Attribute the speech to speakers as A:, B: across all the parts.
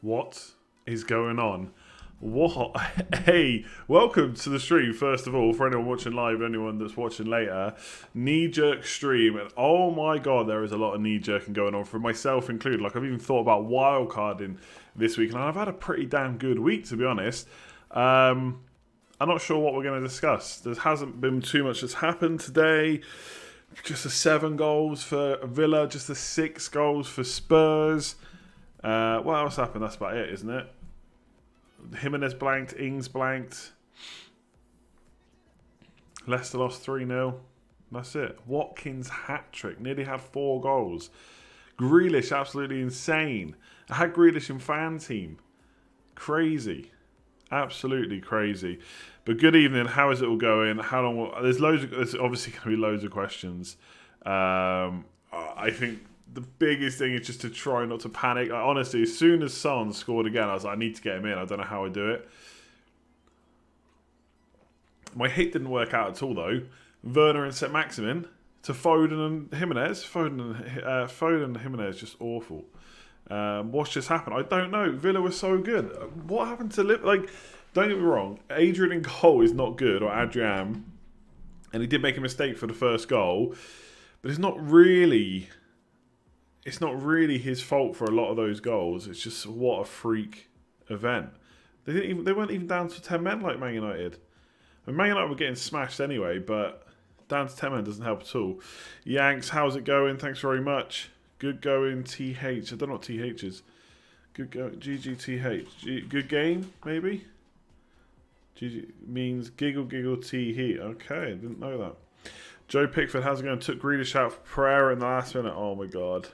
A: What is going on? What? Hey, welcome to the stream, first of all, for anyone watching live, anyone that's watching later. Knee-jerk stream, and oh my god, there is a lot of knee-jerking going on, for myself included. Like, I've even thought about wildcarding this week, and I've had a pretty damn good week, to be honest. I'm not sure what we're going to discuss. There hasn't been too much that's happened today. Just the 7 goals for Villa, just the 6 goals for Spurs. What else happened? That's about it, isn't it? Jimenez blanked, Ings blanked. Leicester lost 3-0. That's it. Watkins hat-trick. Nearly had 4 goals. Grealish, absolutely insane. I had Grealish in fan team. Crazy. Absolutely crazy. But good evening. How is it all going? How long will... There's obviously going to be loads of questions. I think the biggest thing is just to try not to panic. Honestly, as soon as Son scored again, I was like, I need to get him in. I don't know how I do it. My hit didn't work out at all, though. Werner and St. Maximin to Foden and Jimenez. Foden and Jimenez, just awful. What's just happened? I don't know. Villa was so good. What happened to Liv? Like, don't get me wrong. Adrian in goal is not good, or Adrian. And he did make a mistake for the first goal. But it's not really his fault for a lot of those goals. It's just what a freak event. They weren't even down to 10 men like Man United. I mean, Man United were getting smashed anyway, but down to 10 men doesn't help at all. Yanks, how's it going? Thanks very much. Good going, TH. I don't know what TH is. Good go, GGTH. Good game, maybe? GG means giggle giggle tee. Okay, didn't know that. Joe Pickford, how's it going? Took Grealish out for Pereira in the last minute. Oh my god.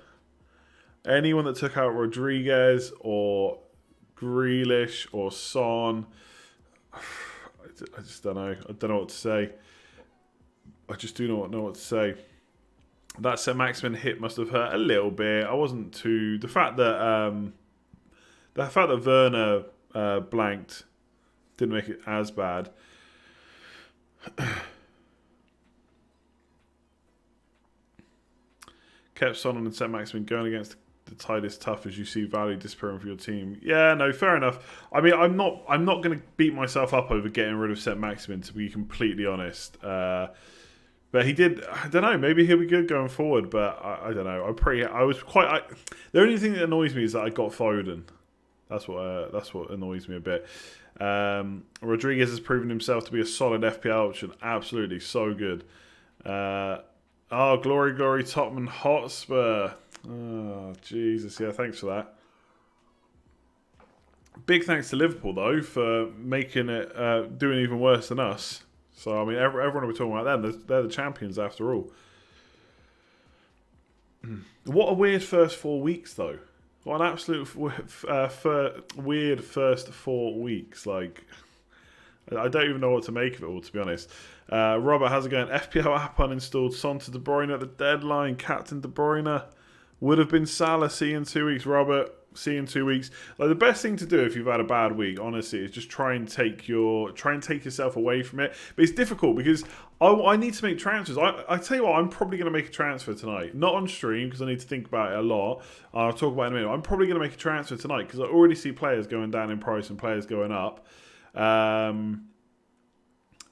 A: Anyone that took out Rodriguez or Grealish or Son, I just don't know. I don't know what to say. I just do not know what to say. That St. Maximin hit must have hurt a little bit. I wasn't too... The fact that Werner blanked didn't make it as bad. Kept Son and St. Maximin going against the tide is tough as you see value disappearing for your team. Yeah, no, fair enough. I mean, I'm not going to beat myself up over getting rid of St. Maximin, to be completely honest. But he did. I don't know. Maybe he'll be good going forward. But I don't know. The only thing that annoys me is that I got Foden. That's what annoys me a bit. Rodriguez has proven himself to be a solid FPL option. Absolutely, so good. Glory, Tottenham Hotspur. Oh, Jesus. Yeah, thanks for that. Big thanks to Liverpool, though, for making it doing even worse than us. So, I mean, everyone will be talking about them. They're the champions after all. What a weird first 4 weeks, though. What an absolute weird first 4 weeks. Like, I don't even know what to make of it all, to be honest. Robert, how's it going? FPL app uninstalled. Son to De Bruyne at the deadline. Captain De Bruyne. Would have been Salah. See you in 2 weeks, Robert. See you in 2 weeks. Like, the best thing to do if you've had a bad week, honestly, is just try and take yourself away from it. But it's difficult because I need to make transfers. I tell you what, I'm probably going to make a transfer tonight. Not on stream because I need to think about it a lot. I'll talk about it in a minute. I'm probably going to make a transfer tonight because I already see players going down in price and players going up. And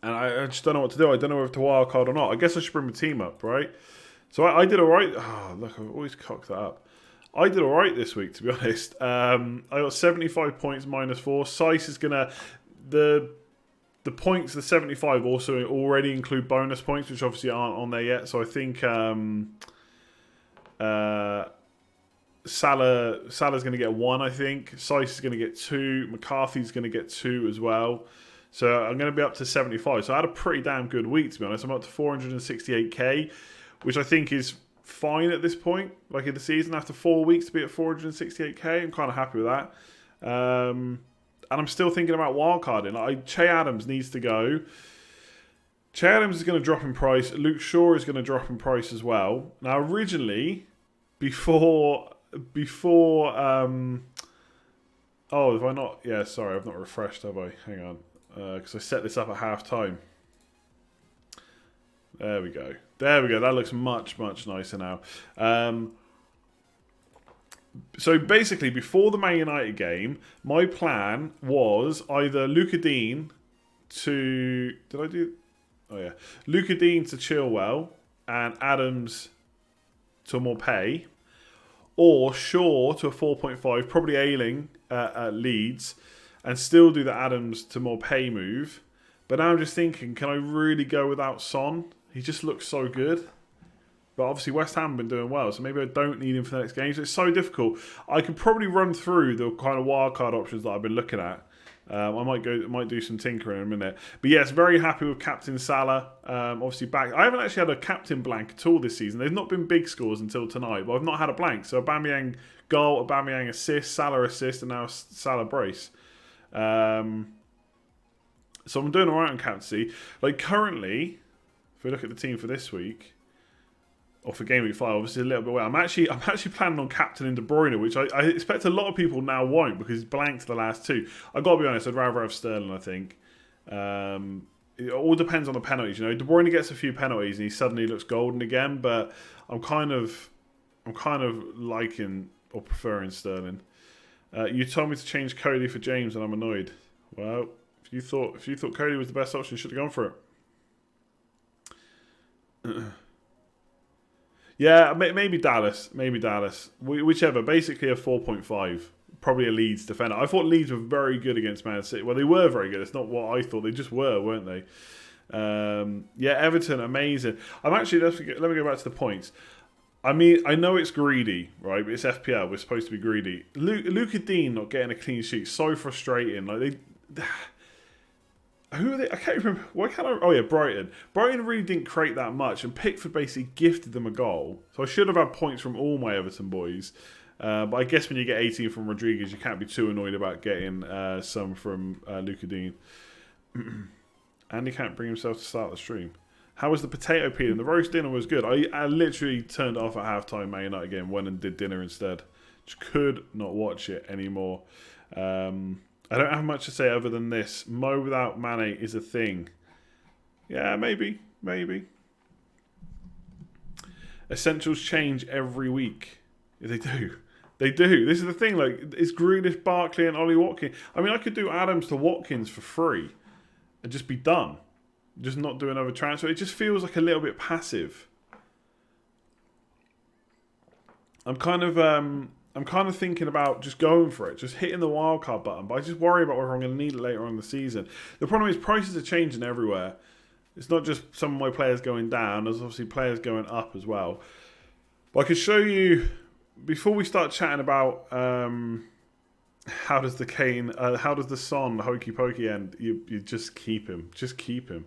A: I just don't know what to do. I don't know if to wildcard or not. I guess I should bring my team up, right? So I did all right. Oh, look, I've always cocked that up. I did all right this week, to be honest. I got 75 points minus 4. Sice is going to... The points, the 75, also already include bonus points, which obviously aren't on there yet. So I think Salah's going to get 1, I think. Sice is going to get 2. McCarthy's going to get 2 as well. So I'm going to be up to 75. So I had a pretty damn good week, to be honest. I'm up to 468k, which I think is fine at this point, like in the season. After 4 weeks to be at 468k, I'm kind of happy with that. And I'm still thinking about wildcarding. Che Adams needs to go. Che Adams is going to drop in price. Luke Shaw is going to drop in price as well. Now, originally, before have I not? Yeah, sorry, I've not refreshed, have I? Hang on. Because I set this up at half time. There we go. That looks much, much nicer now. So basically, before the Man United game, my plan was either Luca Dean to... Did I do... Oh, yeah. Luca Dean to Chilwell and Adams to more pay, or Shaw to a 4.5, probably Ayling at Leeds, and still do the Adams to more pay move. But now I'm just thinking, can I really go without Son? He just looks so good. But obviously West Ham have been doing well, so maybe I don't need him for the next game. So it's so difficult. I could probably run through the kind of wildcard options that I've been looking at. I might do some tinkering in a minute. But yes, very happy with Captain Salah. Obviously back. I haven't actually had a captain blank at all this season. They've not been big scores until tonight, but I've not had a blank. So Aubameyang goal, Aubameyang assist, Salah assist, and now Salah brace. So I'm doing alright on captaincy. Like currently, if we look at the team for this week, or for Game Week 5, obviously a little bit away. I'm actually planning on captaining De Bruyne, which I expect a lot of people now won't because he's blanked the last two. I've got to be honest, I'd rather have Sterling, I think. It all depends on the penalties. You know, De Bruyne gets a few penalties and he suddenly looks golden again, but I'm kind of liking or preferring Sterling. You told me to change Cody for James and I'm annoyed. Well, if you thought Cody was the best option, you should have gone for it. Yeah, maybe Dallas. Whichever. Basically a 4.5. Probably a Leeds defender. I thought Leeds were very good against Man City. Well, they were very good. It's not what I thought. They just were, weren't they? Yeah, Everton, amazing. Let me go back to the points. I mean, I know it's greedy, right? But it's FPL. We're supposed to be greedy. Luca Dean not getting a clean sheet. So frustrating. Like who are they? I can't remember. Why can't I? Oh yeah, Brighton. Brighton really didn't create that much, and Pickford basically gifted them a goal. So I should have had points from all my Everton boys. But I guess when you get 18 from Rodriguez, you can't be too annoyed about getting some from Luca Dean. And he can't bring himself to start the stream. How was the potato peeling? The roast dinner was good. I literally turned it off at halftime. Man United game, went and did dinner instead. Just could not watch it anymore. I don't have much to say other than this. Mo without Mane is a thing. Yeah, maybe. Essentials change every week. Yeah, they do. They do. This is the thing. Like, it's Grealish, Barkley, and Ollie Watkins. I mean, I could do Adams to Watkins for free and just be done. Just not do another transfer. It just feels like a little bit passive. I'm kind of thinking about just going for it, just hitting the wildcard button, but I just worry about whether I'm going to need it later on in the season. The problem is prices are changing everywhere. It's not just some of my players going down, there's obviously players going up as well. But I could show you, before we start chatting about how does the Son hokey pokey end, you just keep him. Just keep him.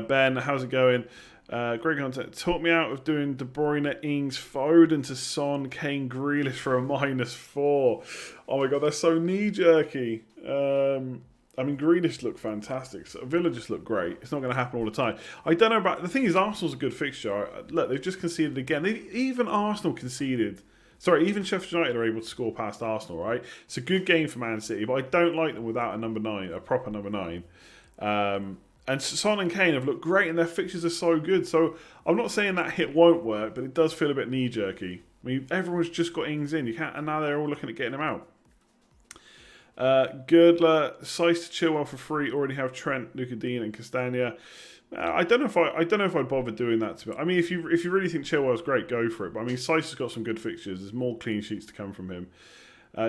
A: Ben, how's it going? Great content. Taught me out of doing De Bruyne, Ings, Foden to Son, Kane, Grealish for a -4. Oh my god, they're so knee-jerky. I mean, Grealish looked fantastic. So Villa just looked great. It's not going to happen all the time. I don't know about... The thing is, Arsenal's a good fixture. Look, they've just conceded again. Even Arsenal conceded... Sorry, even Sheffield United are able to score past Arsenal, right? It's a good game for Man City, but I don't like them without a number 9, a proper number 9. And Son and Kane have looked great, and their fixtures are so good. So I'm not saying that hit won't work, but it does feel a bit knee-jerky. I mean, everyone's just got Ings in. You can't, and now they're all looking at getting him out. Girdler, Sice to Chilwell for free. Already have Trent, Luca Dean, and Castagna. I don't know if I'd bother doing that. I mean, if you really think Chilwell's great, go for it. But I mean, Sice has got some good fixtures. There's more clean sheets to come from him.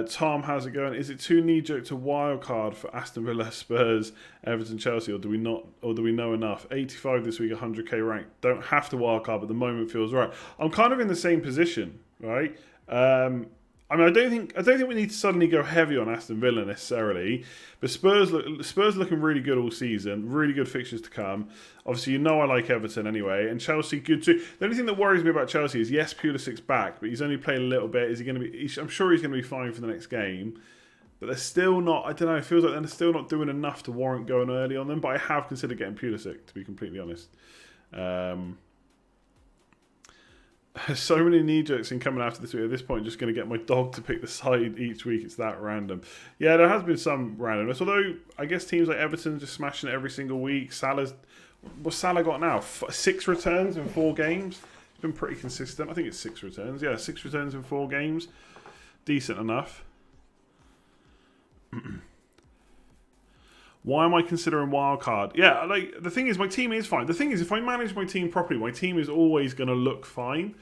A: Tom, how's it going? Is it too knee-jerk to wildcard for Aston Villa, Spurs, Everton, Chelsea, or do we know enough? 85 this week, 100k rank. Don't have to wildcard, but the moment feels right. I'm kind of in the same position, right? I mean, I don't think we need to suddenly go heavy on Aston Villa necessarily, but Spurs looking really good all season, really good fixtures to come. Obviously, you know I like Everton anyway, and Chelsea good too. The only thing that worries me about Chelsea is yes, Pulisic's back, but he's only played a little bit. Is he going to be? I'm sure he's going to be fine for the next game, but they're still not. I don't know. It feels like they're still not doing enough to warrant going early on them. But I have considered getting Pulisic, to be completely honest. So many knee-jerks in coming after this week. At this point, just going to get my dog to pick the side each week. It's that random. Yeah, there has been some randomness. Although, I guess teams like Everton just smashing it every single week. What's Salah got now? 6 returns in 4 games. It's been pretty consistent. I think it's 6 returns. Yeah, 6 returns in 4 games. decent enough. Why am I considering wildcard? Yeah, like the thing is, my team is fine. The thing is, if I manage my team properly, my team is always going to look fine.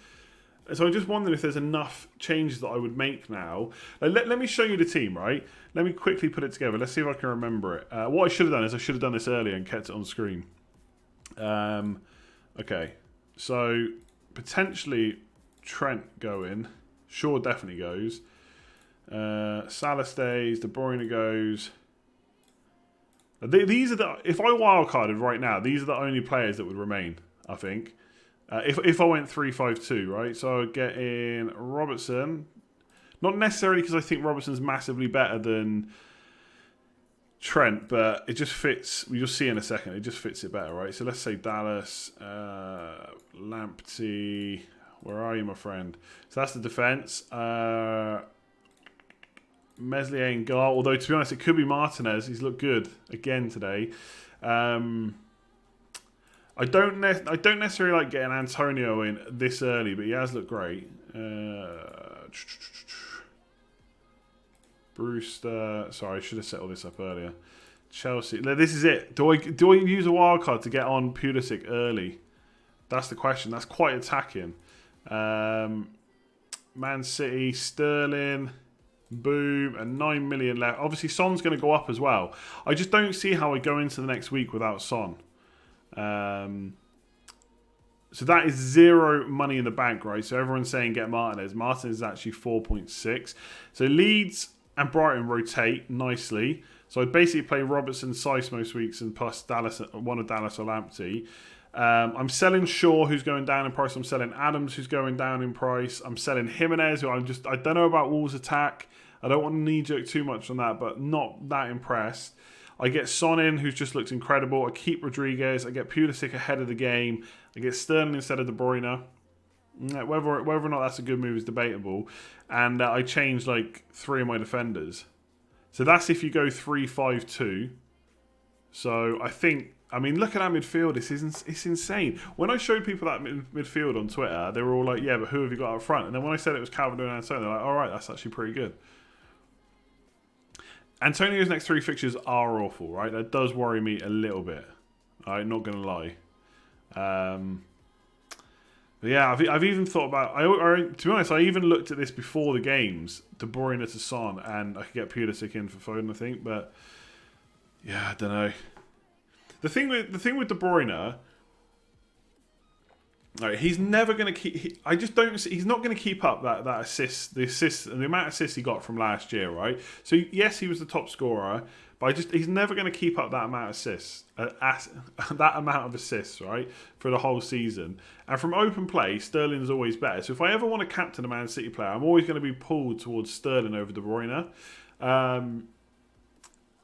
A: So I just wondered if there's enough changes that I would make now. Like, let me show you the team, right? Let me quickly put it together. Let's see if I can remember it. What I should have done is I should have done this earlier and kept it on screen. Okay, so potentially Trent going. Shaw definitely goes. Salah stays. De Bruyne goes. These are the. If I wildcarded right now, these are the only players that would remain. I think. If I went 3-5-2, right? So I would get in Robertson. Not necessarily because I think Robertson's massively better than Trent, but it just fits. You'll see in a second. It just fits it better, right? So let's say Dallas, Lamptey. Where are you, my friend? So that's the defense. Meslier and Gar. Although to be honest, it could be Martinez. He's looked good again today. I don't necessarily like getting Antonio in this early, but he has looked great. Brewster. Sorry, I should have set all this up earlier. Chelsea. This is it. Do I use a wild card to get on Pulisic early? That's the question. That's quite attacking. Man City, Sterling, boom, and 9 million left. Obviously, Son's going to go up as well. I just don't see how I go into the next week without Son. So that is 0 money in the bank, right? So everyone's saying get Martinez. Martinez is actually 4.6. So Leeds and Brighton rotate nicely. So I'd basically play Robertson, Sice most weeks, and plus Dallas, one of Dallas or Lamptey. I'm selling Shaw, who's going down in price. I'm selling Adams, who's going down in price. I'm selling Jimenez, who I don't know about Wolves' attack. I don't want to knee-jerk too much on that, but not that impressed. I get Son in, who's just looked incredible. I keep Rodriguez. I get Pulisic ahead of the game. I get Sterling instead of De Bruyne. Whether or not that's a good move is debatable. And I change like 3 of my defenders. So that's if you go 3-5-2. So I mean, look at our midfield. It's insane. When I showed people that midfield on Twitter, they were all like, yeah, but who have you got up front? And then when I said it was Calvin and Antonio, they're like, all right, that's actually pretty good. Antonio's next 3 fixtures are awful, right? That does worry me a little bit. I'm not going to lie. But yeah, I've even thought about... to be honest, I even looked at this before the games. De Bruyne to Son, and I could get Pulisic in for Foden, I think. But yeah, I don't know. The thing with De Bruyne... Right, he's never going to keep... I just don't... He's not going to keep up that assist, the amount of assists he got from last year, right? So yes, he was the top scorer, but he's never going to keep up that amount of assists, right, for the whole season. And from open play, Sterling's always better. So if I ever want to captain a Man City player, I'm always going to be pulled towards Sterling over De Bruyne.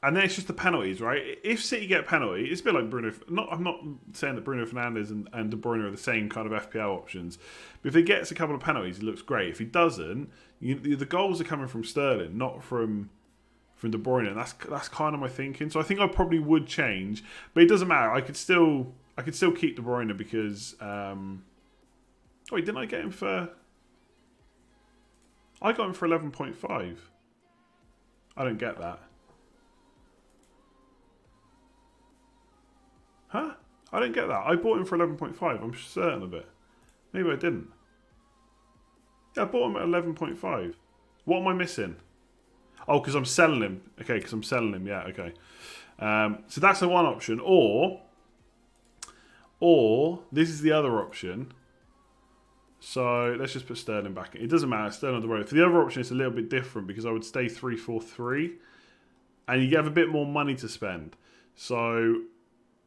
A: And then it's just the penalties, right? If City get a penalty, it's a bit like Bruno. I'm not saying that Bruno Fernandes and De Bruyne are the same kind of FPL options. But if he gets a couple of penalties, he looks great. If he doesn't, the goals are coming from Sterling, not from De Bruyne. And that's kind of my thinking. So I think I probably would change. But it doesn't matter. I could still keep De Bruyne because... wait, didn't I get him for... I got him for 11.5. I don't get that. Huh? I didn't get that. I bought him for 11.5. I'm certain of it. Maybe I didn't. Yeah, I bought him at 11.5. What am I missing? Oh, because I'm selling him. Okay, because I'm selling him. Yeah, okay. So that's the one option. Or this is the other option. So let's just put Sterling back in. It doesn't matter. Sterling on the road. For the other option, it's a little bit different because I would stay 3-4-3. And you have a bit more money to spend. So...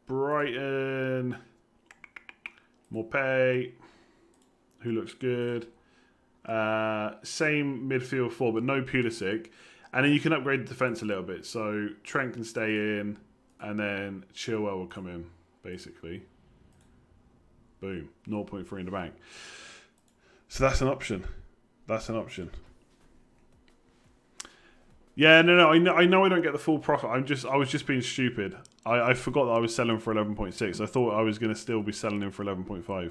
A: Brighton, Morpay, who looks good. Same midfield 4, but no Pulisic. And then you can upgrade the defence a little bit. So Trent can stay in, and then Chilwell will come in, basically. Boom. 0.3 in the bank. So that's an option. That's an option. Yeah, no. I know I don't get the full profit. I was just being stupid. I forgot that I was selling for 11.6. I thought I was going to still be selling him for 11.5.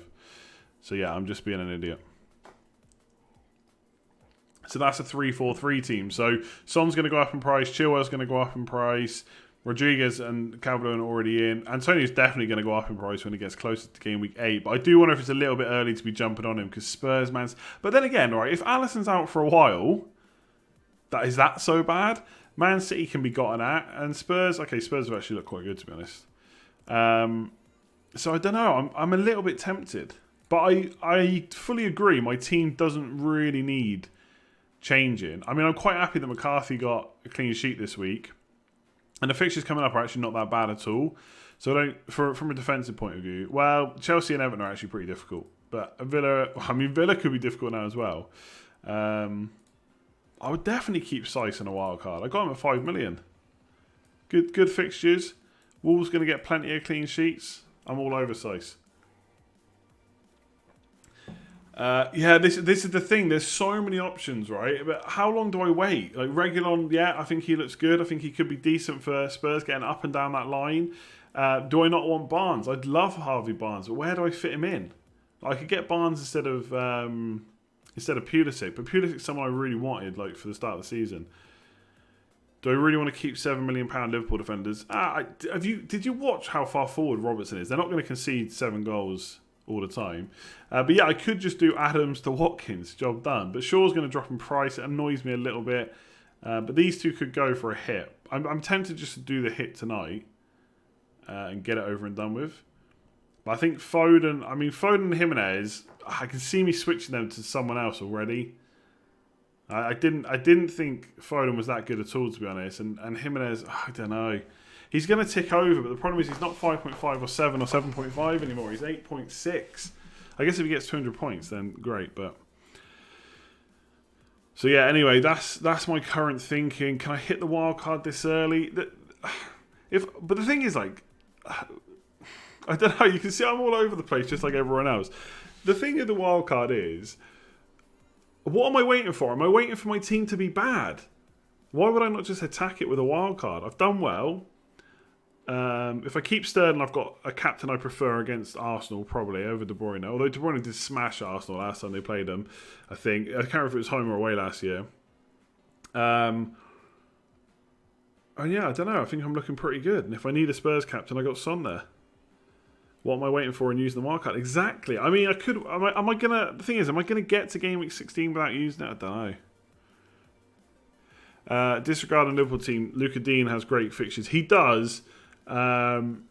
A: So yeah, I'm just being an idiot. So that's a 3-4-3 team. So Son's going to go up in price. Chilwell's going to go up in price. Rodriguez and Calvert-Lewin are already in. Antonio's definitely going to go up in price when he gets closer to game week 8. But I do wonder if it's a little bit early to be jumping on him because Spurs, man. But then again, right, if Alisson's out for a while, is that so bad? Man City can be gotten at. And Spurs, okay, Spurs have actually looked quite good, to be honest. So I don't know. I'm a little bit tempted. But I fully agree. My team doesn't really need changing. I mean, I'm quite happy that McCarthy got a clean sheet this week. And the fixtures coming up are actually not that bad at all. So from a defensive point of view, well, Chelsea and Everton are actually pretty difficult. But Villa could be difficult now as well. I would definitely keep Sice in a wild card. I got him at 5 million. Good fixtures. Wolves going to get plenty of clean sheets. I'm all over Sice. Yeah, this is the thing. There's so many options, right? But how long do I wait? Like Reguilon, yeah, I think he looks good. I think he could be decent for Spurs getting up and down that line. Do I not want Barnes? I'd love Harvey Barnes, but where do I fit him in? I could get Barnes instead of Pulisic, but Pulisic's someone I really wanted, like for the start of the season. Do I really want to keep £7 million Liverpool defenders? Did you watch how far forward Robertson is? They're not going to concede 7 goals all the time. But yeah, I could just do Adams to Watkins, job done. But Shaw's going to drop in price. It annoys me a little bit. But these two could go for a hit. I'm tempted just to do the hit tonight and get it over and done with. But I think Foden and Jimenez, I can see me switching them to someone else already. I didn't think Foden was that good at all, to be honest. And Jimenez, I don't know. He's going to tick over, but the problem is he's not 5.5 or 7 or 7.5 anymore. He's 8.6. I guess if he gets 200 points, then great. But so yeah. Anyway, that's my current thinking. Can I hit the wild card this early? But the thing is, like, I don't know. You can see I'm all over the place, just like everyone else. The thing of the wild card is, what am I waiting for? Am I waiting for my team to be bad? Why would I not just attack it with a wild card? I've done well. If I keep Sterling, I've got a captain I prefer against Arsenal, probably, over De Bruyne. Although De Bruyne did smash Arsenal last time they played them, I think. I can't remember if it was home or away last year. And yeah, I don't know. I think I'm looking pretty good. And if I need a Spurs captain, I got Son there. What am I waiting for in using the wildcard? Exactly. I mean, I could. Am I gonna? The thing is, am I gonna get to game week 16 without using it? I don't know. Disregarding Liverpool team, Luka Dean has great fixtures. He does. Again,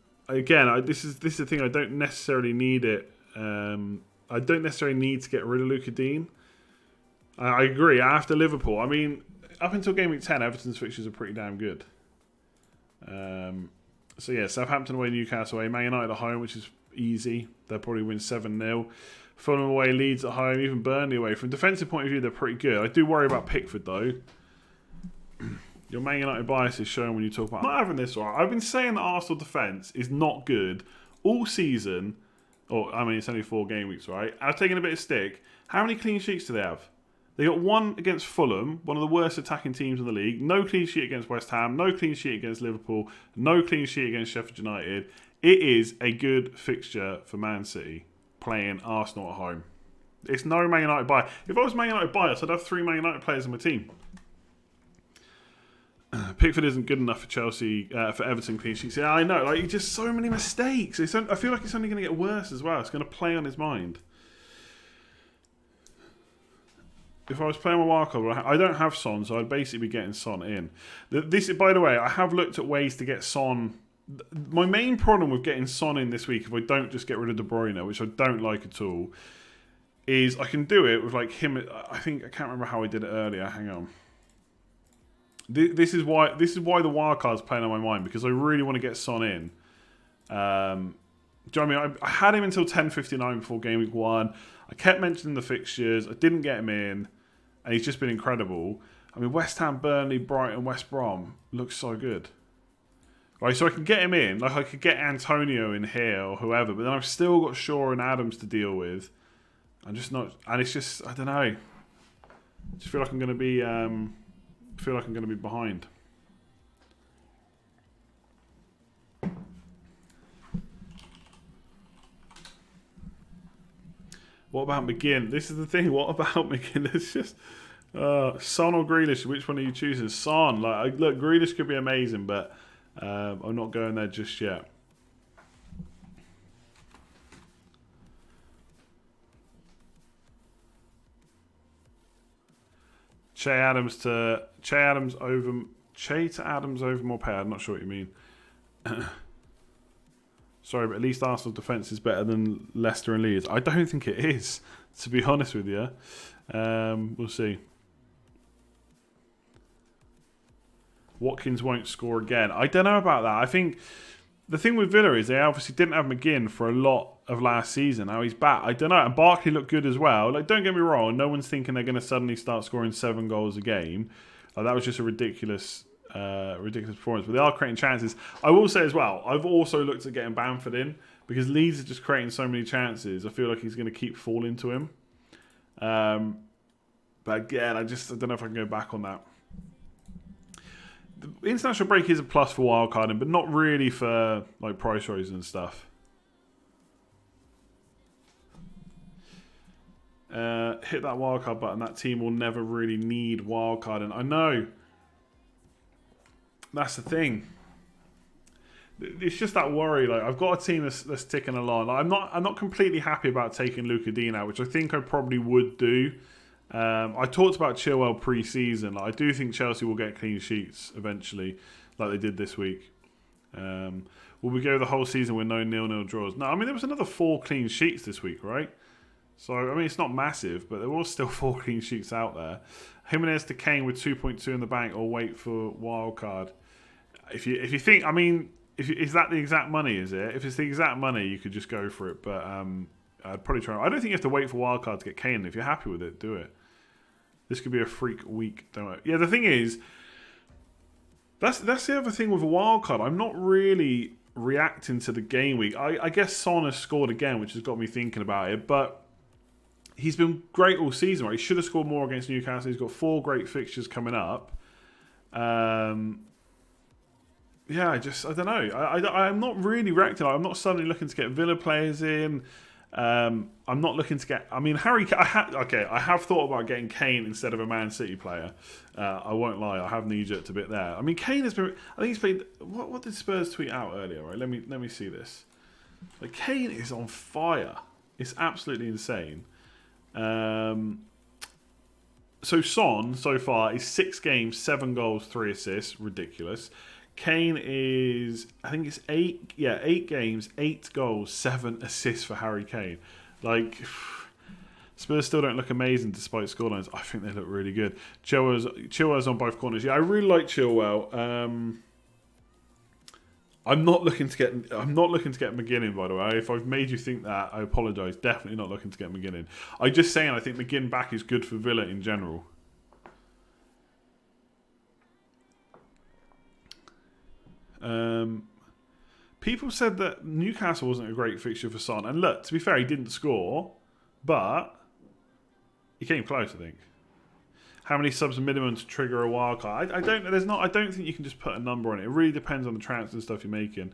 A: this is the thing. I don't necessarily need it. I don't necessarily need to get rid of Luka Dean. I agree. After Liverpool, I mean, up until game week 10, Everton's fixtures are pretty damn good. So yeah, Southampton away, Newcastle away, Man United at home, which is easy. They'll probably win 7-0. Fulham away, Leeds at home, even Burnley away. From a defensive point of view, they're pretty good. I do worry about Pickford though. Your Man United bias is shown when you talk about. I'm not having this right. I've been saying that Arsenal defence is not good all season. Or I mean, it's only 4 game weeks, right? I've taken a bit of stick. How many clean sheets do they have? They got 1 against Fulham, one of the worst attacking teams in the league. No clean sheet against West Ham. No clean sheet against Liverpool. No clean sheet against Sheffield United. It is a good fixture for Man City playing Arsenal at home. It's no Man United bias. If I was Man United bias, I'd have 3 Man United players in my team. Pickford isn't good enough for Chelsea, for Everton clean sheets. Yeah, I know. Like, just so many mistakes. I feel like it's only going to get worse as well. It's going to play on his mind. If I was playing my wildcard, I don't have Son, so I'd basically be getting Son in. By the way, I have looked at ways to get Son. My main problem with getting Son in this week, if I don't just get rid of De Bruyne, which I don't like at all, is I can do it with like him. I can't remember how I did it earlier. Hang on. This is why the wildcard's playing on my mind, because I really want to get Son in. Do you know what I mean? I had him until 10:59 before game week 1. I kept mentioning the fixtures. I didn't get him in, and he's just been incredible. I mean, West Ham, Burnley, Brighton, West Brom looks so good. Right, so I can get him in. Like, I could get Antonio in here or whoever, but then I've still got Shaw and Adams to deal with. I'm just not, and it's just, I don't know. I just feel like I'm going to be, behind. What about McGinn? This is the thing. What about McGinn? It's just, Son or Grealish? Which one are you choosing? Son. Look, Grealish could be amazing, but I'm not going there just yet. Che to Adams over Morpay. I'm not sure what you mean. Sorry, but at least Arsenal's defence is better than Leicester and Leeds. I don't think it is, to be honest with you. We'll see. Watkins won't score again. I don't know about that. I think the thing with Villa is they obviously didn't have McGinn for a lot of last season. Now he's back. I don't know. And Barkley looked good as well. Like, don't get me wrong. No one's thinking they're going to suddenly start scoring 7 goals a game. That was just a ridiculous performance. But they are creating chances. I will say as well, I've also looked at getting Bamford in because Leeds are just creating so many chances. I feel like he's going to keep falling to him. But again, I don't know if I can go back on that. The international break is a plus for wildcarding, but not really for like price raises and stuff. Hit that wildcard button. That team will never really need wildcarding. I know. That's the thing. It's just that worry. Like, I've got a team that's ticking along. Like, I'm not completely happy about taking Luka Dean out, which I think I probably would do. I talked about Chilwell pre-season. Like, I do think Chelsea will get clean sheets eventually, like they did this week. Will we go the whole season with no 0-0 draws? No, I mean, there was another 4 clean sheets this week, right? So, I mean, it's not massive, but there was still 4 clean sheets out there. Jimenez to Kane with 2.2 in the bank, or wait for wildcard. If you think, I mean, is that the exact money, is it? If it's the exact money, you could just go for it, but I'd probably try. I don't think you have to wait for wildcard to get Kane. If you're happy with it, do it. This could be a freak week, don't it? Yeah, the thing is, that's the other thing with a wildcard. I'm not really reacting to the game week. I guess Son has scored again, which has got me thinking about it, but he's been great all season, right? He should have scored more against Newcastle. He's got 4 great fixtures coming up. Yeah, I don't know. I'm not really reacting. I'm not suddenly looking to get Villa players in. I'm not looking to get... I mean, I have thought about getting Kane instead of a Man City player. I won't lie. I have knee-jerked a bit there. I mean, Kane has been... I think he's played... What did Spurs tweet out earlier? Right, let me see this. Like, Kane is on fire. It's absolutely insane. So Son, so far, is 6 games, 7 goals, 3 assists. Ridiculous. Kane is, I think it's 8 games, 8 goals, 7 assists for Harry Kane. Like, Spurs still don't look amazing despite scorelines. I think they look really good. Chilwell's on both corners. Yeah, I really like Chilwell. I'm not looking to get McGinn in, by the way. If I've made you think that, I apologise. Definitely not looking to get McGinn in. I'm just saying I think McGinn back is good for Villa in general. People said that Newcastle wasn't a great fixture for Son, and look, to be fair, he didn't score, but he came close, I think. How many subs are minimum to trigger a wild card? I don't think you can just put a number on it. It really depends on the transfer and stuff you're making.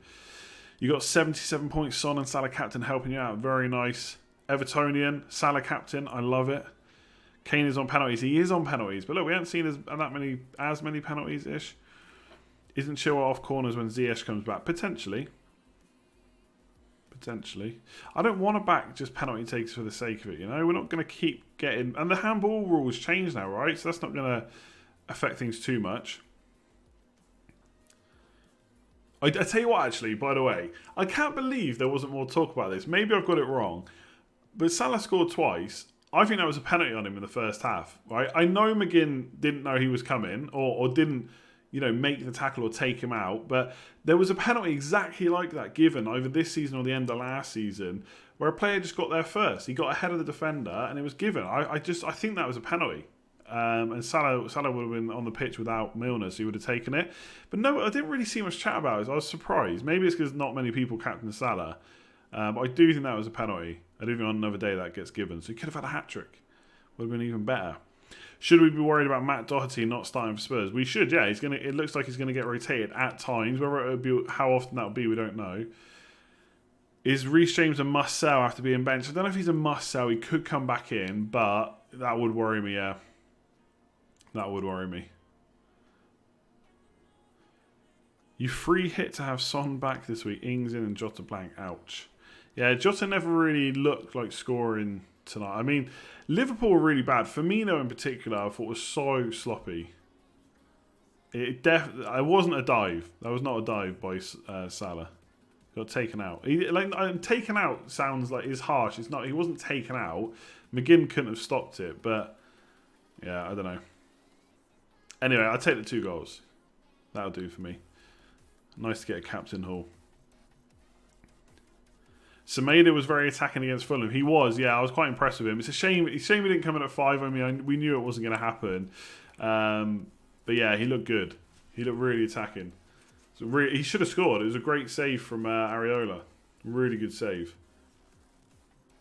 A: You got 77 points, Son and Salah captain helping you out. Very nice. Evertonian, Salah captain, I love it. Kane is on penalties. He is on penalties, but look, we haven't seen as many penalties ish. Isn't Chilwell off corners when Ziyech comes back? Potentially. I don't want to back just penalty takers for the sake of it, you know? We're not going to keep getting... And the handball rules change now, right? So that's not going to affect things too much. I tell you what, actually, by the way, I can't believe there wasn't more talk about this. Maybe I've got it wrong. But Salah scored twice. I think that was a penalty on him in the first half, right? I know McGinn didn't know he was coming or didn't... make the tackle or take him out. But there was a penalty exactly like that given either this season or the end of last season where a player just got there first. He got ahead of the defender and it was given. I think that was a penalty. And Salah would have been on the pitch without Milner, so he would have taken it. But no, I didn't really see much chat about it. I was surprised. Maybe it's because not many people captain Salah. But I do think that was a penalty. I do think on another day that gets given. So he could have had a hat-trick. Would have been even better. Should we be worried about Matt Doherty not starting for Spurs? We should, yeah. It looks like he's going to get rotated at times. Whether it would be, how often that will be, we don't know. Is Reece James a must-sell after being benched? I don't know if he's a must-sell. He could come back in, but that would worry me, yeah. That would worry me. You free hit to have Son back this week. Ings in and Jota blank. Ouch. Yeah, Jota never really looked like scoring tonight. I mean, Liverpool were really bad. Firmino in particular, I thought was so sloppy. It wasn't a dive. That was not a dive by Salah. Got taken out. Taken out sounds like it's harsh. It's not. He wasn't taken out. McGinn couldn't have stopped it, but yeah, I don't know. Anyway, I'll take the 2 goals. That'll do for me. Nice to get a captain haul. Semedo was very attacking against Fulham. He was, yeah. I was quite impressed with him. It's a shame. It's a shame he didn't come in at 5. I mean, we knew it wasn't going to happen. But yeah, he looked good. He looked really attacking. So he should have scored. It was a great save from Areola. Really good save.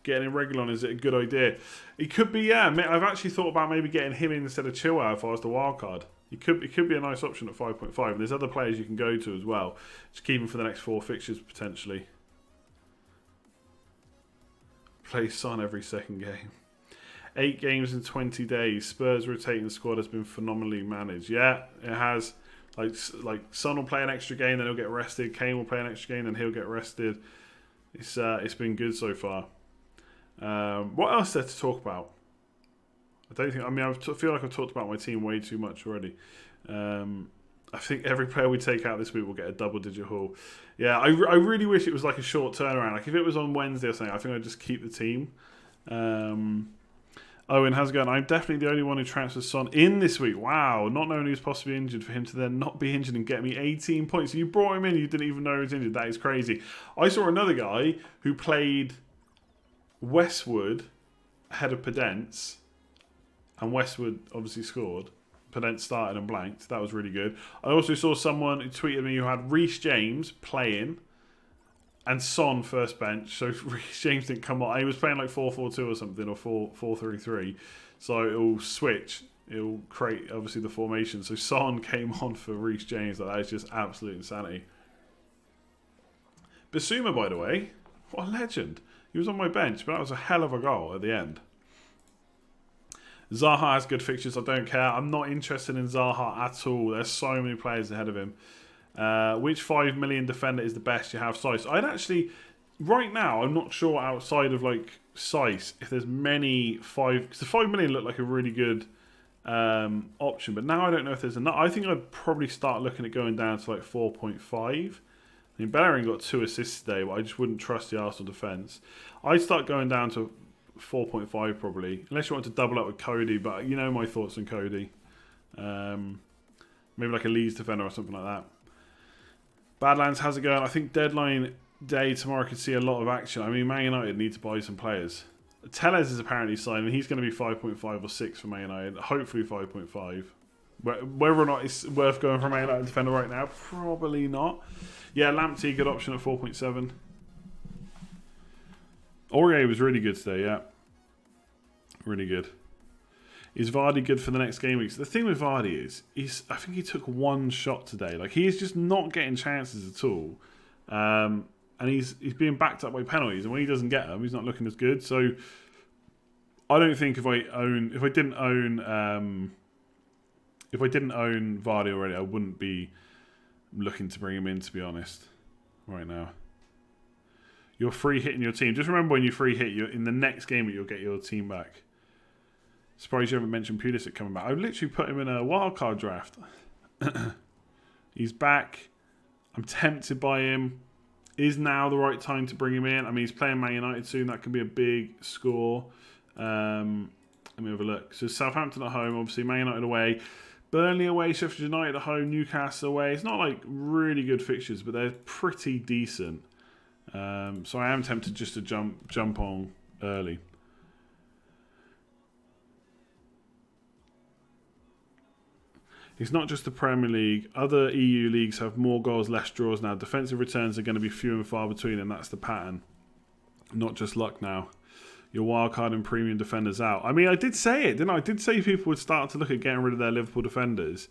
A: Getting him Reguilon is a good idea. It could be, yeah. I've actually thought about maybe getting him in instead of Chilwell if I was the wild card. It could be a nice option at 5.5. And there's other players you can go to as well. Just keep him for the next 4 fixtures potentially. Play Son every second game. 8 games in 20 days. Spurs rotating the squad has been phenomenally managed. Yeah, it has. Like Son will play an extra game, then he'll get rested. Kane will play an extra game, then he'll get rested. It's been good so far. What else is there to talk about? I feel like I've talked about my team way too much already. I think every player we take out this week will get a double-digit haul. Yeah, I really wish it was like a short turnaround. Like if it was on Wednesday or something, I think I'd just keep the team. Owen, how's it going? I'm definitely the only one who transfers Son in this week. Wow, not knowing he was possibly injured, for him to then not be injured and get me 18 points. You brought him in, you didn't even know he was injured. That is crazy. I saw another guy who played Westwood ahead of Pedence, and Westwood obviously scored. Pedence started and blanked. That was really good. I also saw someone who tweeted me who had Reece James playing and Son first bench. So Reece James didn't come on. He was playing like 4-4-2 or something, or 4-3-3. So it'll switch. It'll create obviously the formation. So Son came on for Reece James. That is just absolute insanity. Basuma, by the way, what a legend. He was on my bench, but that was a hell of a goal at the end. Zaha has good fixtures. I don't care. I'm not interested in Zaha at all. There's so many players ahead of him. Which 5 million defender is the best you have? Size. I'd actually, right now, I'm not sure outside of like size if there's many 5. Because the 5 million looked like a really good option, but now I don't know if there's enough. I think I'd probably start looking at going down to like 4.5. I mean, Bellerin got 2 assists today, but I just wouldn't trust the Arsenal defence. I'd start going down to 4.5 probably, unless you want to double up with Cody, but you know my thoughts on Cody. Maybe like a Leeds defender or something like that. Badlands, how's it going? I think deadline day tomorrow could see a lot of action. I mean, Man United need to buy some players. Tellez is apparently signed, and he's going to be 5.5 or 6 for Man United. Hopefully 5.5. Whether or not it's worth going for a Man United defender right now, probably not. Yeah, Lamptey, good option at 4.7. Aurier was really good today, yeah. Really good. Is Vardy good for the next game week? So the thing with Vardy is I think he took 1 shot today. Like, he is just not getting chances at all. And he's being backed up by penalties. And when he doesn't get them, he's not looking as good. So I don't think if I didn't own Vardy already, I wouldn't be looking to bring him in, to be honest, right now. You're free hitting your team. Just remember, when you free hit, in the next game you'll get your team back. Surprised you haven't mentioned Pulisic coming back. I've literally put him in a wildcard draft. He's back. I'm tempted by him. Is now the right time to bring him in? I mean, he's playing Man United soon. That could be a big score. Let me have a look. So Southampton at home, obviously Man United away. Burnley away, Sheffield United at home, Newcastle away. It's not like really good fixtures, but they're pretty decent. So I am tempted just to jump on early. It's not just the Premier League. Other EU leagues have more goals, less draws now. Defensive returns are going to be few and far between, and that's the pattern. Not just luck now. Your wildcard and premium defenders out. I mean, I did say it, didn't I? I did say people would start to look at getting rid of their Liverpool defenders.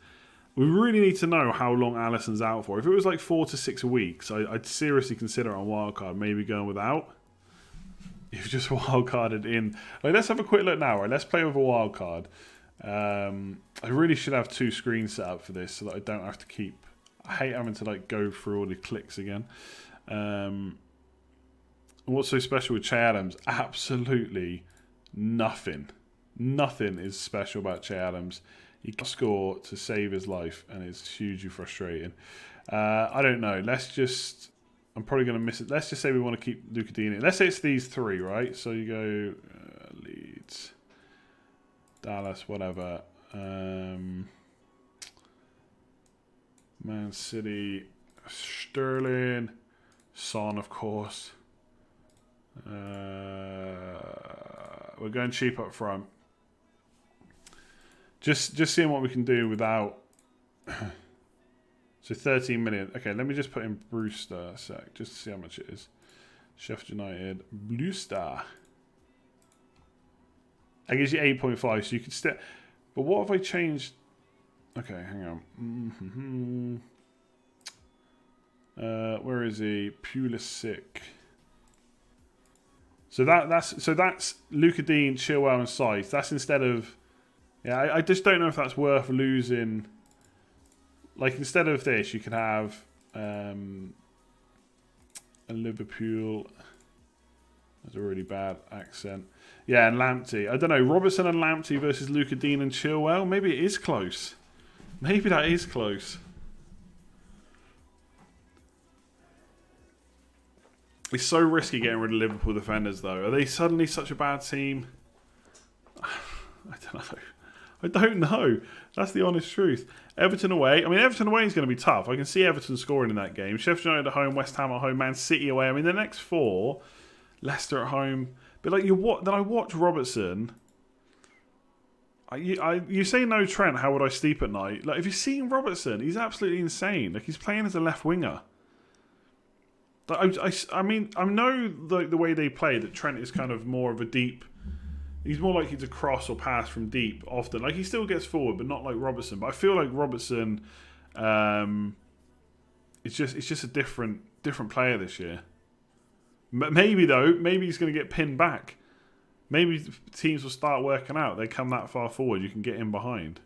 A: We really need to know how long Alisson's out for. If it was like 4 to 6 weeks, I'd seriously consider on wildcard maybe going without. You've just wildcarded in. Like, let's have a quick look now, right? Let's play with a wildcard. I really should have 2 screens set up for this so that I don't have to keep... I hate having to like go through all the clicks again. What's so special with Che Adams? Absolutely nothing. Nothing is special about Che Adams. He can score to save his life, and it's hugely frustrating. I don't know. Let's just... I'm probably going to miss it. Let's just say we want to keep Luca Dini. Let's say it's these 3, right? So you go Leeds, Dallas, whatever. Man City, Sterling, Son, of course. We're going cheap up front. Just seeing what we can do without... So 13 million. Okay, let me just put in Brewster a sec, just to see how much it is. Sheffield United, Brewster. I gives you 8.5, so you could still... But what if I changed... Okay, hang on. Where is he? Pulisic. So that's Luca Dean, Chilwell, and Scythe. That's instead of... Yeah, I just don't know if that's worth losing... Like, instead of this, you can have a Liverpool. That's a really bad accent. Yeah, and Lamptey. I don't know. Robertson and Lamptey versus Luca Dean and Chilwell. Maybe it is close. Maybe that is close. It's so risky getting rid of Liverpool defenders, though. Are they suddenly such a bad team? I don't know. I don't know. That's the honest truth. Everton away. I mean, Everton away is going to be tough. I can see Everton scoring in that game. Sheffield United at home, West Ham at home, Man City away. I mean, the next 4, Leicester at home. But like then I watch Robertson. You say no Trent. How would I sleep at night? Like, if you're seeing Robertson, he's absolutely insane. Like, he's playing as a left winger. I mean, I know the way they play that Trent is kind of more of a deep. He's more likely to cross or pass from deep often. Like, he still gets forward, but not like Robertson. But I feel like Robertson, it's just a different player this year. Maybe though, maybe he's going to get pinned back. Maybe teams will start working out. They come that far forward, you can get in behind.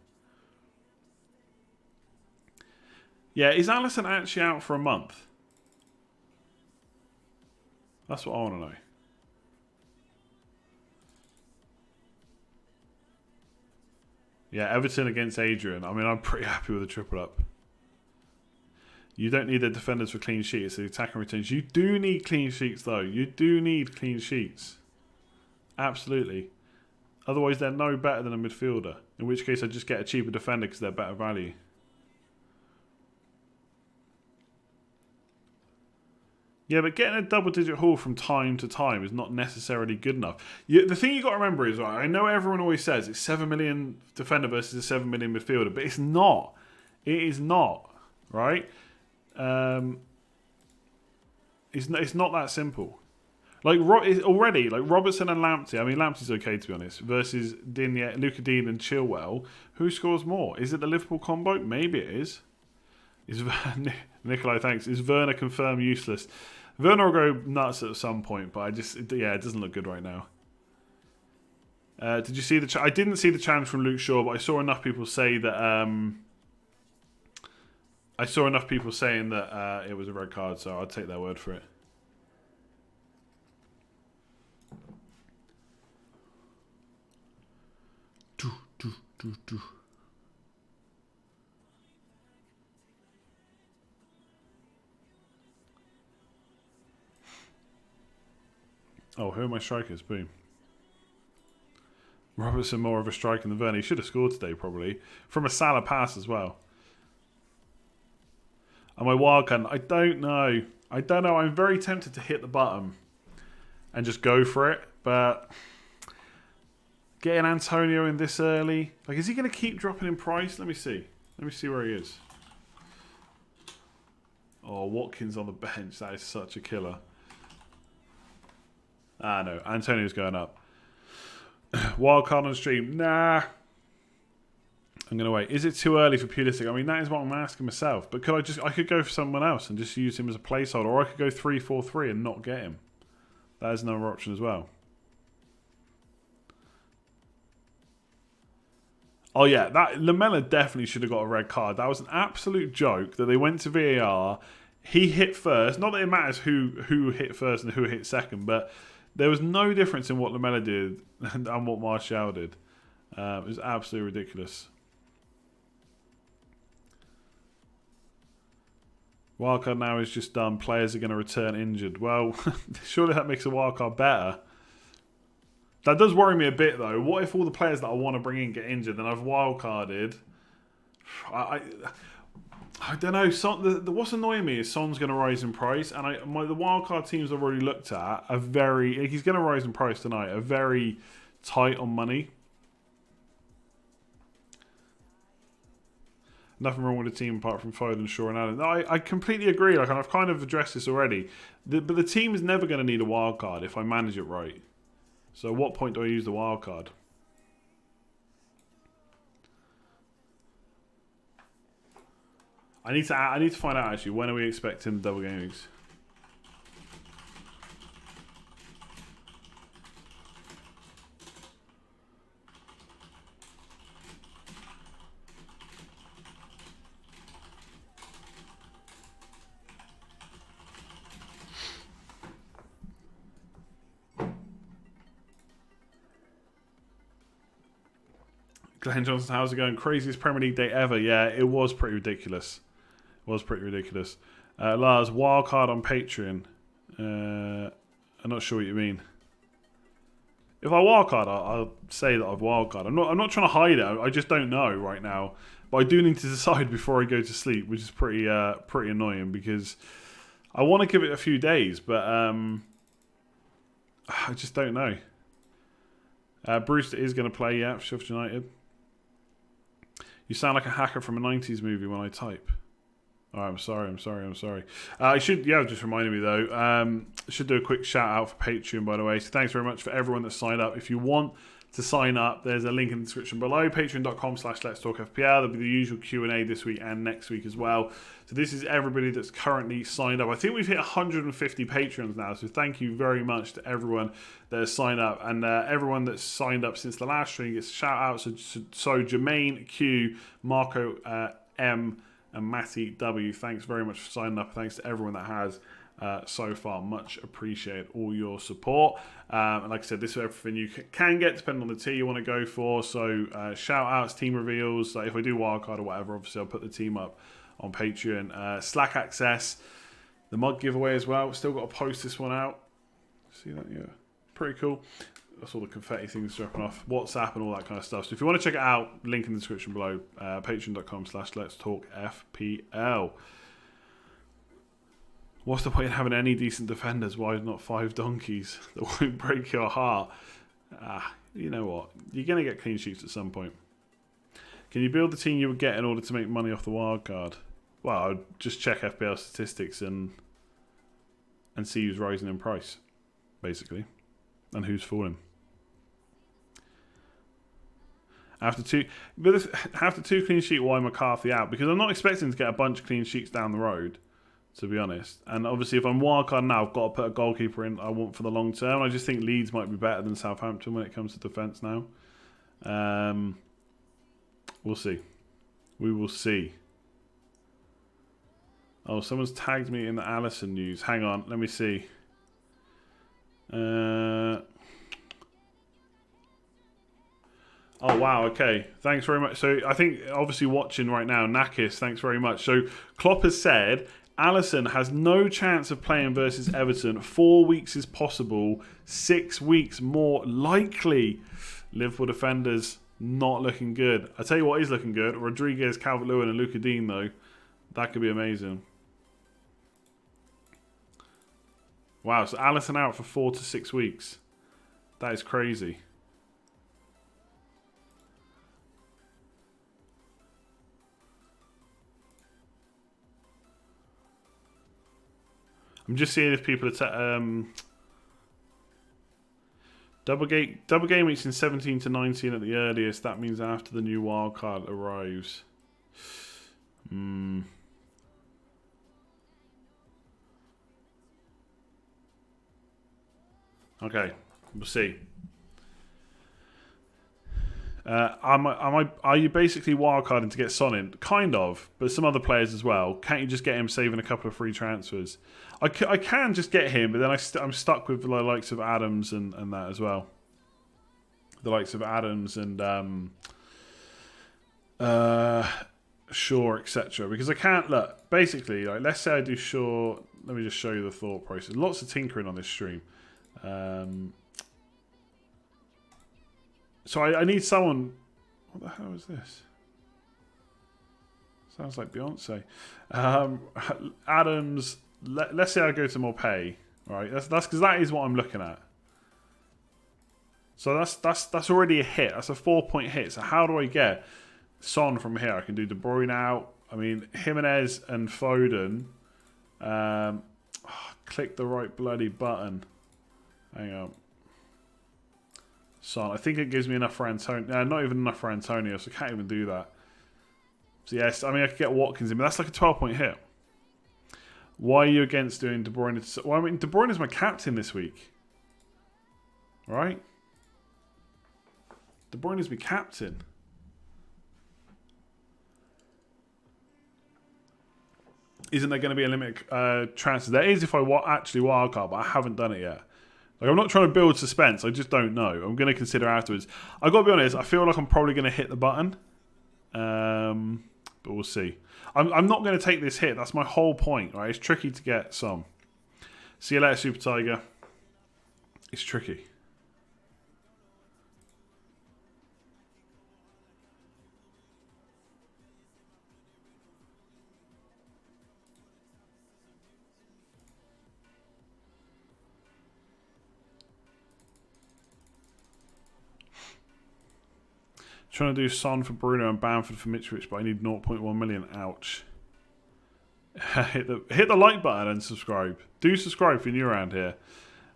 A: Yeah, is Alisson actually out for a month? That's what I want to know. Yeah, Everton against Adrian. I mean, I'm pretty happy with the triple up. You don't need the defenders for clean sheets. The attacking returns. You do need clean sheets, though. You do need clean sheets. Absolutely. Otherwise, they're no better than a midfielder. In which case, I just get a cheaper defender because they're better value. Yeah, but getting a double-digit haul from time to time is not necessarily good enough. The thing you got to remember is, right, I know everyone always says it's 7 million defender versus a 7 million midfielder, but it's not. It is not, right? It's not that simple. Like already, like Robertson and Lamptey. I mean, Lamptey's okay to be honest. Versus Luca Dean and Chilwell. Who scores more? Is it the Liverpool combo? Maybe it is. Nikolai, thanks. Is Werner confirmed useless? Werner will go nuts at some point, but it doesn't look good right now. Did you see the? I didn't see the challenge from Luke Shaw, but I saw enough people say that. I saw enough people saying that it was a red card, so I'll take their word for it. Oh, who are my strikers? Boom. Robertson more of a striker than Werner. He should have scored today, probably. From a Salah pass as well. And my wildcard, I don't know. I'm very tempted to hit the button and just go for it. But getting Antonio in this early. Like, is he going to keep dropping in price? Let me see. Let me see where he is. Oh, Watkins on the bench. That is such a killer. Ah, no. Antonio's going up. Wildcard on stream. Nah. I'm going to wait. Is it too early for Pulisic? I mean, that is what I'm asking myself. But I could go for someone else and just use him as a placeholder. Or I could go 3-4-3 and not get him. That is another option as well. Oh yeah, that Lamella definitely should have got a red card. That was an absolute joke that they went to VAR. He hit first. Not that it matters who hit first and who hit second, but there was no difference in what Lamella did and what Martial did. It was absolutely ridiculous. Wildcard now is just done. Players are going to return injured. Well, surely that makes a wildcard better. That does worry me a bit, though. What if all the players that I want to bring in get injured and I've wildcarded? I don't know. What's annoying me is Son's going to rise in price, and the wildcard teams I've already looked at are very. He's going to rise in price tonight. Are very tight on money. Nothing wrong with the team apart from Foden, Shaw, and Allen. I completely agree. Like, and I've kind of addressed this already. But the team is never going to need a wildcard if I manage it right. So at what point do I use the wildcard? I need to find out actually, when are we expecting double game weeks? Glenn Johnson, how's it going? Craziest Premier League day ever. Yeah, it was pretty ridiculous. Lars, wildcard on Patreon. I'm not sure what you mean. If I wildcard, I'll say that I've wildcard. I'm not trying to hide it. I just don't know right now. But I do need to decide before I go to sleep, which is pretty annoying because I want to give it a few days, but I just don't know. Brewster is going to play, yeah, for Sheffield United. You sound like a hacker from a 90s movie when I type. Oh, I'm sorry. I should, just reminded me though. Should do a quick shout out for Patreon, by the way. So thanks very much for everyone that signed up. If you want to sign up, there's a link in the description below. Patreon.com/Let's Talk FPL. There'll be the usual Q&A this week and next week as well. So this is everybody that's currently signed up. I think we've hit 150 patrons now. So thank you very much to everyone that has signed up. And everyone that's signed up since the last stream gets a shout out. So Jermaine Q, Marco M, and Matty W, thanks very much for signing up. Thanks to everyone that has so far. Much appreciate all your support. And like I said, this is everything you can get depending on the tier you want to go for. So shout outs, team reveals. Like if I do wildcard or whatever, obviously I'll put the team up on Patreon. Slack access, the mug giveaway as well. Still got to post this one out. See that? Yeah. Pretty cool. That's all the confetti things dropping off. WhatsApp and all that kind of stuff. So if you want to check it out, link in the description below. Patreon.com/Let's Talk FPL. What's the point of having any decent defenders? Why not 5 donkeys that won't break your heart? You know what? You're going to get clean sheets at some point. Can you build the team you would get in order to make money off the wild card? Well, I'd just check FPL statistics and see who's rising in price, basically, and who's falling. After two clean sheet, why McCarthy out? Because I'm not expecting to get a bunch of clean sheets down the road, to be honest. And obviously, if I'm wildcard now, I've got to put a goalkeeper in I want for the long term. I just think Leeds might be better than Southampton when it comes to defence now. We'll see. We will see. Oh, someone's tagged me in the Allison news. Hang on, let me see. Oh, wow, okay. Thanks very much. So, I think, obviously, watching right now, Nakis, thanks very much. So, Klopp has said, Alisson has no chance of playing versus Everton. 4 weeks is possible. 6 weeks more likely. Liverpool defenders not looking good. I tell you what is looking good. Rodriguez, Calvert-Lewin and Luka Dean, though. That could be amazing. Wow, so Alisson out for 4 to 6 weeks. That is crazy. I'm just seeing if people are double game weeks in 17 to 19 at the earliest. That means after the new wild card arrives. Okay, we'll see. Are you basically wildcarding to get Son in? Kind of, but some other players as well. Can't you just get him saving a couple of free transfers? I can just get him, but then I'm stuck with the likes of Adams and that as well. The likes of Adams and Shaw, etc. Because I can't look. Basically, like, let's say I do Shaw. Let me just show you the thought process. Lots of tinkering on this stream. So I need someone. What the hell is this? Sounds like Beyonce. Adams. Let's say I go to more pay. Right. That's because that is what I'm looking at. So that's already a hit. That's a 4-point hit. So how do I get Son from here? I can do De Bruyne out. I mean, Jimenez and Foden. Click the right bloody button. Hang on. Son. I think it gives me enough for Antonio. Not even enough for Antonio, so I can't even do that. So yes, I mean, I could get Watkins in, but that's like a 12-point hit. Why are you against doing De Bruyne? Well, I mean, De Bruyne is my captain this week. Right? De Bruyne is my captain. Isn't there going to be a limit transfer? There is if I actually wildcard, but I haven't done it yet. Like, I'm not trying to build suspense. I just don't know. I'm going to consider afterwards. I've got to be honest. I feel like I'm probably going to hit the button. But we'll see. I'm not going to take this hit. That's my whole point. Right? It's tricky to get some. See you later, Super Tiger. It's tricky. Trying to do Son for Bruno and Bamford for Mitrovic, but I need 0.1 million. Ouch. hit the like button and subscribe. Do subscribe if you're new around here.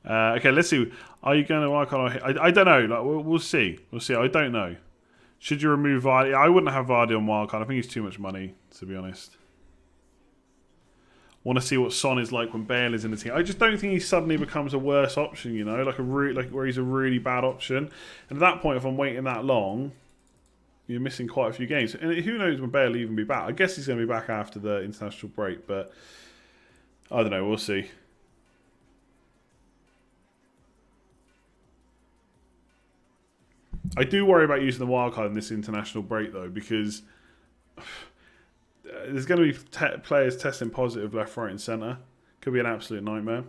A: Okay, let's see. Are you going to work on? I don't know. Like, we'll see. We'll see. I don't know. Should you remove Vardy? I wouldn't have Vardy on wildcard. I think he's too much money, to be honest. Want to see what Son is like when Bale is in the team. I just don't think he suddenly becomes a worse option. You know, like where he's a really bad option. And at that point, if I'm waiting that long, you're missing quite a few games. And who knows when Bale will even be back. I guess he's going to be back after the international break, but I don't know. We'll see. I do worry about using the wildcard in this international break, though, because there's going to be players testing positive left, right and centre. Could be an absolute nightmare.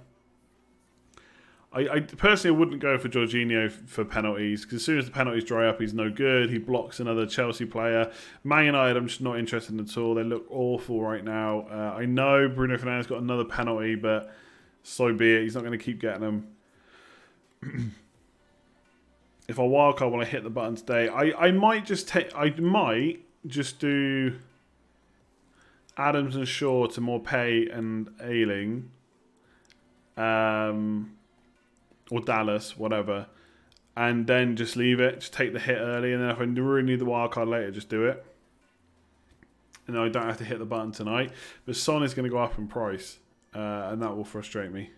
A: I personally wouldn't go for Jorginho for penalties, because as soon as the penalties dry up, he's no good. He blocks another Chelsea player. Man United, I'm just not interested in at all. They look awful right now. I know Bruno Fernandes got another penalty, but so be it. He's not going to keep getting them. If I wildcard when I hit the button today, I might just do Adams and Shaw to Morpay and Ayling. Or Dallas, whatever, and then just leave it. Just take the hit early, and then if I really need the wild card later, just do it. And then I don't have to hit the button tonight. But Son is going to go up in price, and that will frustrate me.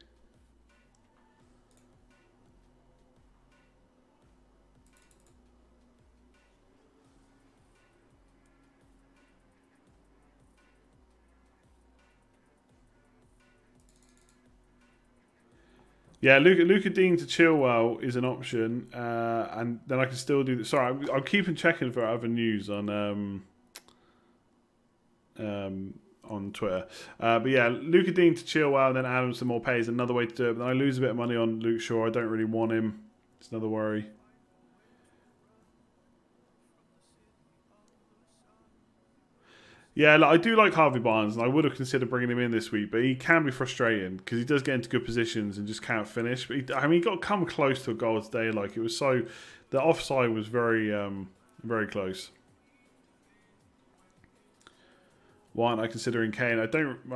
A: Yeah, Luca Dean to Chilwell is an option, and then I can still do. Sorry, I'm keeping checking for other news on Twitter. But yeah, Luca Dean to Chilwell, and then Adams to Morpay is another way to do it. But then I lose a bit of money on Luke Shaw. I don't really want him. It's another worry. Yeah, I do like Harvey Barnes, and I would have considered bringing him in this week, but he can be frustrating because he does get into good positions and just can't finish. But he got come close to a goal today. Like, it was so, the offside was very, very close. Why aren't I considering Kane? I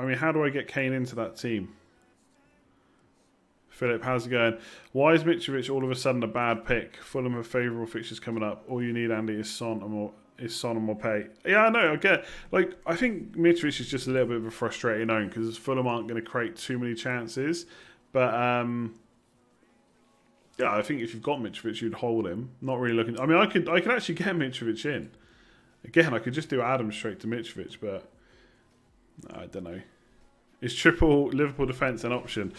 A: mean, how do I get Kane into that team? Philip, how's it going? Why is Mitrovic all of a sudden a bad pick? Fulham have favourable fixtures coming up. All you need, Andy, is Son and Morpay. Yeah, I know. I get. Like, I think Mitrovic is just a little bit of a frustrating own because Fulham aren't going to create too many chances. But Yeah, I think if you've got Mitrovic, you'd hold him. Not really looking. I mean, I could actually get Mitrovic in. Again, I could just do Adams straight to Mitrovic, but I don't know. Is triple Liverpool defence an option?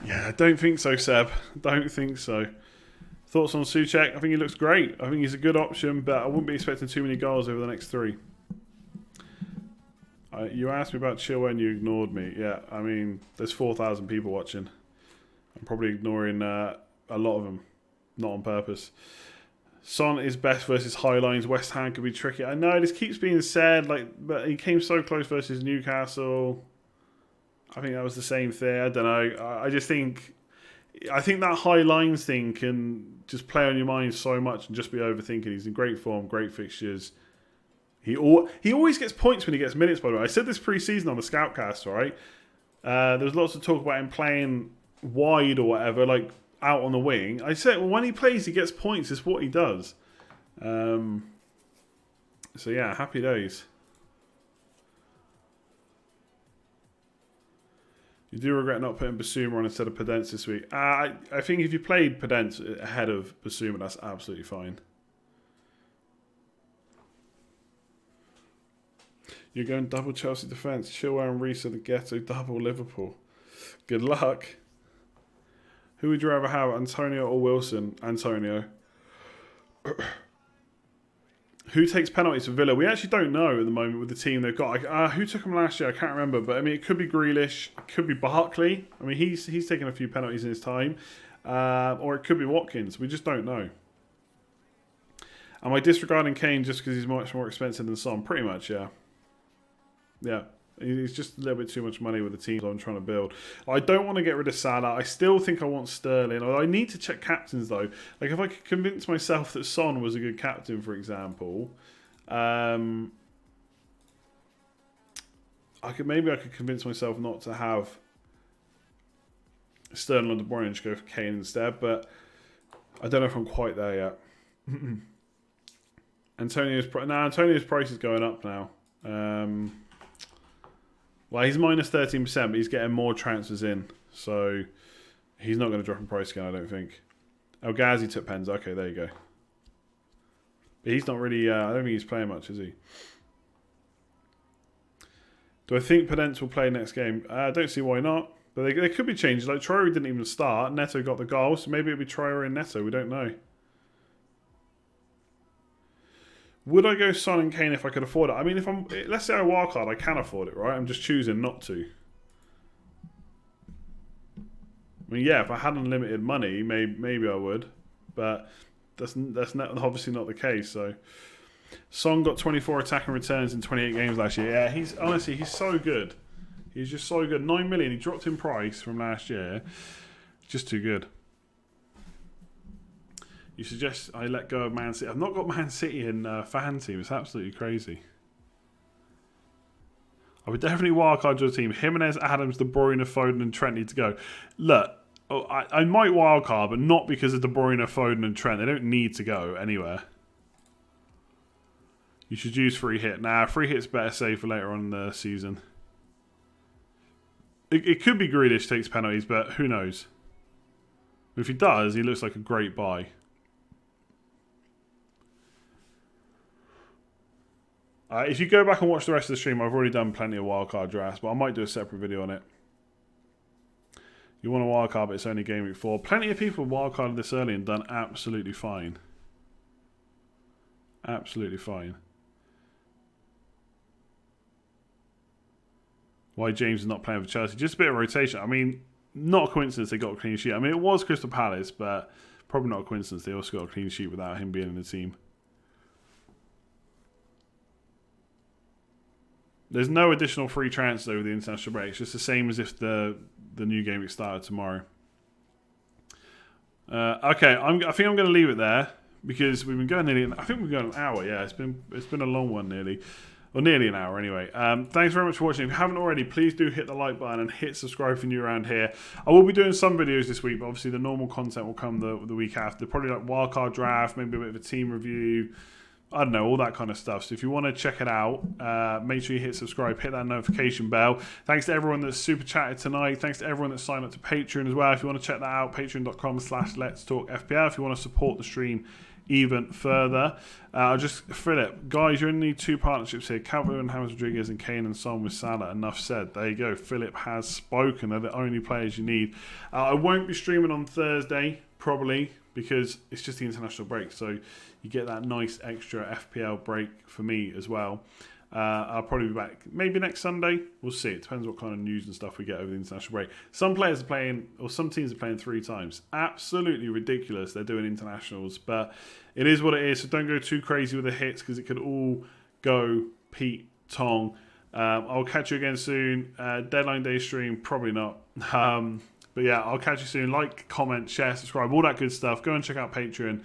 A: Yeah, I don't think so, Seb. Don't think so. Thoughts on Souček? I think he looks great. I think he's a good option, but I wouldn't be expecting too many goals over the next 3. You asked me about Chilwell and you ignored me. Yeah, I mean, there's 4,000 people watching. I'm probably ignoring a lot of them, not on purpose. Son is best versus high lines. West Ham could be tricky. I know this keeps being said, but he came so close versus Newcastle. I think that was the same thing. I don't know. I just think, that high lines thing can just play on your mind so much and just be overthinking. He's in great form, great fixtures. He always gets points when he gets minutes, by the way. I said this pre-season on the Scoutcast, right? There was lots of talk about him playing wide or whatever, like out on the wing. I said, well, when he plays, he gets points. It's what he does. So yeah, happy days. You do regret not putting Basuma on instead of Podence this week. I think if you played Podence ahead of Basuma, that's absolutely fine. You're going double Chelsea defence. Chilwell and Reece are the ghetto double Liverpool. Good luck. Who would you rather have, Antonio or Wilson? Antonio. Who takes penalties for Villa? We actually don't know at the moment with the team they've got. Who took them last year? I can't remember. But I mean, it could be Grealish. It could be Barkley. I mean, he's taken a few penalties in his time. Or it could be Watkins. We just don't know. Am I disregarding Kane just because he's much more expensive than Son? Pretty much, yeah. Yeah. He's just a little bit too much money with the teams I'm trying to build. I don't want to get rid of Salah. I still think I want Sterling. I need to check captains, though. Like, if I could convince myself that Son was a good captain, for example, maybe I could convince myself not to have Sterling or De Bruyne and just go for Kane instead. But I don't know if I'm quite there yet. Antonio's price is going up now. Well, he's minus 13%, but he's getting more transfers in. So he's not going to drop in price again, I don't think. El Ghazi took pens. Okay, there you go. But he's not really... I don't think he's playing much, is he? Do I think Podence will play next game? I don't see why not. But there could be changes. Like, Traore didn't even start. Neto got the goal, so maybe it'll be Traore and Neto. We don't know. Would I go Son and Kane if I could afford it? I mean, let's say I wildcard, I can afford it, right? I'm just choosing not to. I mean, yeah, if I had unlimited money, maybe I would, but that's obviously not the case. So, Son got 24 attacking returns in 28 games last year. Yeah, he's so good. He's just so good. 9 million. He dropped in price from last year. Just too good. You suggest I let go of Man City. I've not got Man City in fan team. It's absolutely crazy. I would definitely wildcard your team. Jimenez, Adams, De Bruyne, Foden and Trent need to go. Look, I might wildcard, but not because of De Bruyne, Foden and Trent. They don't need to go anywhere. You should use free hit. Nah, free hit's better saved for later on in the season. It could be Grealish takes penalties, but who knows? If he does, he looks like a great buy. If you go back and watch the rest of the stream, I've already done plenty of wildcard drafts, but I might do a separate video on it. You want a wildcard, but it's only game week 4. Plenty of people wildcarded this early and done absolutely fine. Absolutely fine. Why James is not playing for Chelsea? Just a bit of rotation. I mean, not a coincidence they got a clean sheet. I mean, it was Crystal Palace, but probably not a coincidence they also got a clean sheet without him being in the team. There's no additional free transfers over the international break. It's just the same as if the new game week started tomorrow. Okay, I think I'm going to leave it there because we've been going nearly. I think we've gone an hour. Yeah, it's been a long one nearly, or nearly an hour anyway. Thanks very much for watching. If you haven't already, please do hit the like button and hit subscribe if you're new around here. I will be doing some videos this week, but obviously the normal content will come the week after. Probably like wildcard draft, maybe a bit of a team review. I don't know, all that kind of stuff. So if you want to check it out, make sure you hit subscribe, hit that notification bell. Thanks to everyone that's super chatted tonight. Thanks to everyone that signed up to Patreon as well. If you want to check that out, patreon.com/Let's Talk FPL. If you want to support the stream even further. Philip, guys, you only need 2 partnerships here. Calvin and James Rodriguez and Kane and Son with Salah. Enough said. There you go. Philip has spoken. They're the only players you need. I won't be streaming on Thursday, probably, because it's just the international break. So you get that nice extra FPL break for me as well. I'll probably be back maybe next Sunday. We'll see. It depends what kind of news and stuff we get over the international break. Some players are playing, or some teams are playing 3 times. Absolutely ridiculous. They're doing internationals, but it is what it is. So don't go too crazy with the hits because it could all go Pete Tong. I'll catch you again soon. Deadline day stream, probably not. But yeah, I'll catch you soon. Like, comment, share, subscribe, all that good stuff. Go and check out Patreon.